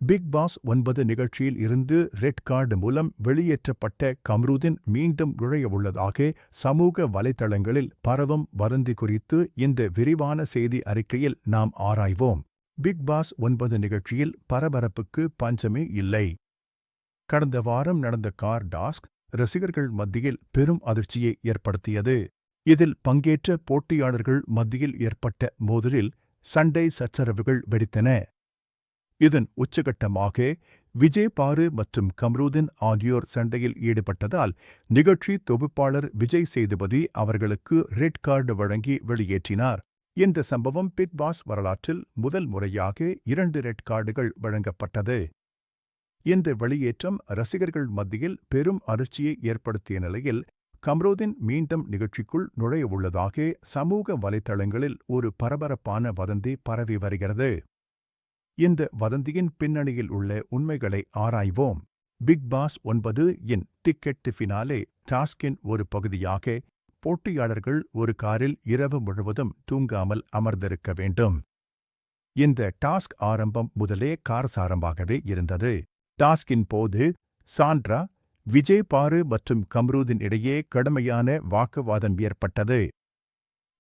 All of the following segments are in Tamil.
பிக் பாஸ் 9 நிகழ்ச்சியில் இருந்து ரெட் கார்டு மூலம் வெளியேற்றப்பட்ட கம்ருதீன் மீண்டும் நுழையவுள்ளதாக சமூக வலைதளங்களில் பரவும் வதந்தி குறித்து இந்த விரிவான செய்தி அறிக்கையில் நாம் ஆராய்வோம். பிக் பாஸ் 9 நிகழ்ச்சியில் பரபரப்புக்கு பஞ்சமே இல்லை. கடந்த வாரம் நடந்த கார் டாஸ்க் ரசிகர்கள் மத்தியில் பெரும் அதிர்ச்சியை ஏற்படுத்தியது. இதில் பங்கேற்ற போட்டியாளர்கள் மத்தியில் ஏற்பட்ட மோதலில் சண்டை சச்சரவுகள் வெடித்தன. இதன் உச்சகட்டமாக விஜய் பாரு மற்றும் கம்ருதீன் ஆகியோர் சண்டையில் ஈடுபட்டதால் நிகழ்ச்சி தொகுப்பாளர் விஜய் சேதுபதி அவர்களுக்கு ரெட் கார்டு வழங்கி வெளியேற்றினார். இந்த சம்பவம் பிக் பாஸ் வரலாற்றில் முதல் முறையாக 2 ரெட் கார்டுகள் வழங்கப்பட்டது. இந்த வெளியேற்றம் ரசிகர்கள் மத்தியில் பெரும் அதிர்ச்சியை ஏற்படுத்திய நிலையில் கம்ருதீன் மீண்டும் நிகழ்ச்சிக்குள் நுழையவுள்ளதாக சமூக வலைதளங்களில் ஒரு பரபரப்பான வதந்தி பரவி வருகிறது. இந்த வதந்தியின் பின்னணியில் உள்ள உண்மைகளை ஆராய்வோம். பிக் பாஸ் 9 இன் டிக்கெட் டு ஃபினாலே டாஸ்கின் ஒரு பகுதியாக போட்டியாளர்கள் ஒரு காரில் இரவு முழுவதும் தூங்காமல் அமர்ந்திருக்க வேண்டும். இந்த டாஸ்க் ஆரம்பம் முதலே காரசாரமாகவே இருந்தது. டாஸ்கின் போது சாண்ட்ரா, விஜய் பாரு மற்றும் கம்ருதீன் இடையே கடுமையான வாக்குவாதம் ஏற்பட்டது.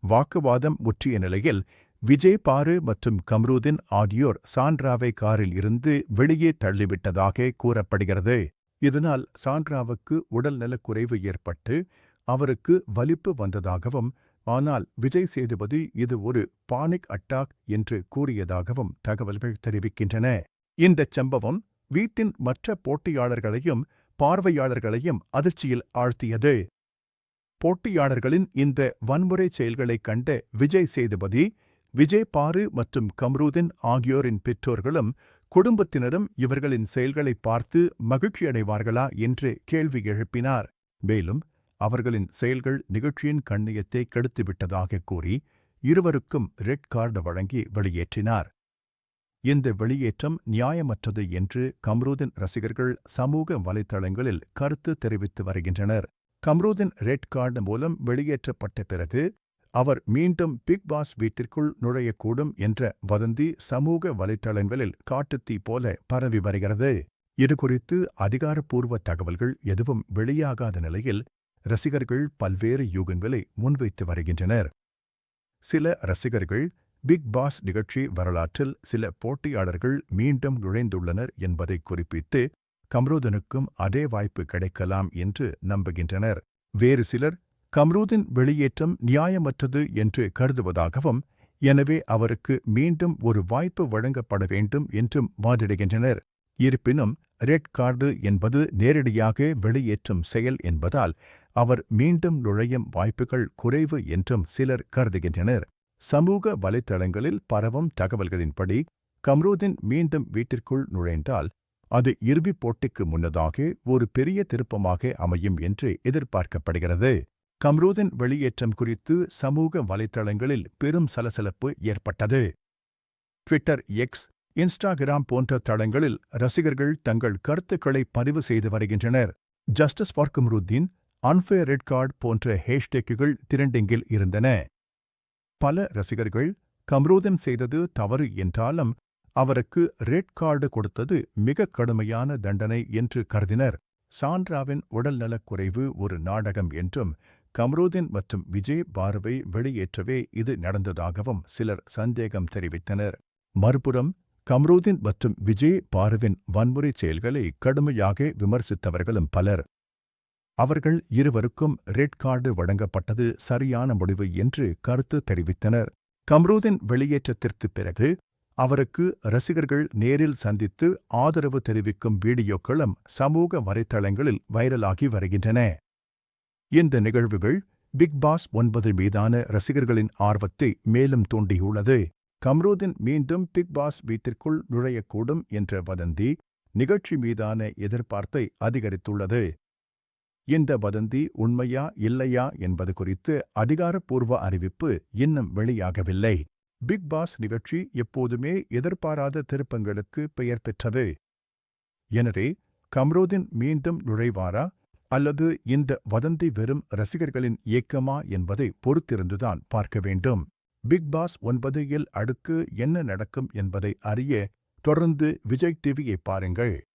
வாக்குவாதம் முற்றிய நிலையில் விஜய் பாரு மற்றும் கம்ருதீன் ஆகியோர் சாண்ட்ராவை காரில் இருந்து வெளியே தள்ளிவிட்டதாக கூறப்படுகிறது. இதனால் சாண்ட்ராவுக்கு உடல்நலக்குறைவு ஏற்பட்டு அவருக்கு வலிப்பு வந்ததாகவும், ஆனால் விஜய் சேதுபதி இது ஒரு பானிக் அட்டாக் என்று கூறியதாகவும் தகவல்கள் தெரிவிக்கின்றன. இந்தச் சம்பவம் வீட்டின் மற்ற போட்டியாளர்களையும் பார்வையாளர்களையும் அதிர்ச்சியில் ஆழ்த்தியது. போட்டியாளர்களின் இந்த வன்முறை செயல்களைக் கண்ட விஜய் சேதுபதி, விஜய் பாரு மற்றும் கம்ருதீன் ஆகியோரின் பெற்றோர்களும் குடும்பத்தினரும் இவர்களின் செயல்களை பார்த்து மகிழ்ச்சியடைவார்களா என்று கேள்வி எழுப்பினார். மேலும் அவர்களின் செயல்கள் நிகழ்ச்சியின் கண்ணியத்தை கெடுத்துவிட்டதாக கூறி இருவருக்கும் ரெட் கார்டு வழங்கி வெளியேற்றினார். இந்த வெளியேற்றம் நியாயமற்றது என்று கம்ருதீன் ரசிகர்கள் சமூக வலைதளங்களில் கருத்து தெரிவித்து வருகின்றனர். கம்ருதீன் ரெட் கார்டு மூலம் வெளியேற்றப்பட்ட பிறகு அவர் மீண்டும் பிக் பாஸ் வீட்டிற்குள் நுழையக்கூடும் என்ற வதந்தி சமூக வலைதளங்களில் காட்டுத்தீ போல பரவி வருகிறது. இதுகுறித்து அதிகாரப்பூர்வ தகவல்கள் எதுவும் வெளியாகாத நிலையில் ரசிகர்கள் பல்வேறு யூகங்களை முன்வைத்து வருகின்றனர். சில ரசிகர்கள் பிக் பாஸ் நிகழ்ச்சி வரலாற்றில் சில போட்டியாளர்கள் மீண்டும் நுழைந்துள்ளனர் என்பதை குறிப்பிட்டு கம்ருதீனுக்கும் அதே வாய்ப்பு கிடைக்கலாம் என்று நம்புகின்றனர். வேறு சிலர் கம்ருதீன் வெளியேற்றம் நியாயமற்றது என்று கருதுவதாகவும், எனவே அவருக்கு மீண்டும் ஒரு வாய்ப்பு வழங்கப்பட வேண்டும் என்றும் வாதிடுகின்றனர். இருப்பினும் ரெட் கார்டு என்பது நேரடியாக வெளியேற்றும் செயல் என்பதால் அவர் மீண்டும் நுழையும் வாய்ப்புகள் குறைவு என்றும் சிலர் கருதுகின்றனர். சமூக வலைதளங்களில் பரவும் தகவல்களின்படி கம்ருதீன் மீண்டும் வீட்டிற்குள் நுழைந்தால் அது இறுதிப் போட்டிக்கு முன்னதாக ஒரு பெரிய திருப்பமாக அமையும் என்று எதிர்பார்க்கப்படுகிறது. கம்ருதீன் வெளியேற்றம் குறித்து சமூக வலைதளங்களில் பெரும் சலசலப்பு ஏற்பட்டது. ட்விட்டர், எக்ஸ், இன்ஸ்டாகிராம் போன்ற தளங்களில் ரசிகர்கள் தங்கள் கருத்துக்களை பதிவு செய்து வருகின்றனர். Justice for Kamrudeen, unfair red card போன்ற ஹேஷ்டேக்குகள் திரண்டிங்கில் இருந்தன. பல ரசிகர்கள் கம்ருதீன் செய்தது தவறு என்றாலும் அவருக்கு ரெட் கார்டு கொடுத்தது மிக கடுமையான தண்டனை என்று கருதினர். சாண்ட்ராவின் உடல்நலக்குறைவு ஒரு நாடகம் என்றும், கம்ருதீன் மற்றும் விஜய் பாருவை வெளியேற்றவே இது நடந்ததாகவும் சிலர் சந்தேகம் தெரிவித்தனர். மறுபுறம் கம்ருதீன் மற்றும் விஜய் பாருவின் வன்முறை செயல்களை கடுமையாக விமர்சித்தவர்களும் பலர். அவர்கள் இருவருக்கும் ரெட் கார்டு வழங்கப்பட்டது சரியான முடிவு என்று கருத்து தெரிவித்தனர். கம்ருதீன் வெளியேற்றத்திற்குப் பிறகு அவருக்கு ரசிகர்கள் நேரில் சந்தித்து ஆதரவு தெரிவிக்கும் வீடியோக்களும் சமூக வலைதளங்களில் வைரலாகி வருகின்றன. இந்த நிகழ்வுகள் பிக் பாஸ் 9 மீதான ரசிகர்களின் ஆர்வத்தை மேலும் தூண்டியுள்ளது. கம்ருதீன் மீண்டும் பிக் பாஸ் வீட்டிற்குள் நுழையக்கூடும் என்ற வதந்தி நிகழ்ச்சி மீதான எதிர்பார்ப்பை அதிகரித்துள்ளது. இந்த வதந்தி உண்மையா இல்லையா என்பது குறித்து அதிகாரப்பூர்வ அறிவிப்பு இன்னும் வெளியாகவில்லை. பிக் பாஸ் நிகழ்ச்சி எப்போதுமே எதிர்பாராத திருப்பங்களுக்கு பெயர் பெற்றது. எனவே கம்ருதீன் மீண்டும் நுழைவாரா அல்லது இந்த வதந்தி வெறும் ரசிகர்களின் ஏக்கமா என்பதை பொறுத்திருந்துதான் பார்க்க வேண்டும். பிக் பாஸ் 9 அடுத்து என்ன நடக்கும் என்பதை அறிய தொடர்ந்து விஜய் டிவியை பாருங்கள்.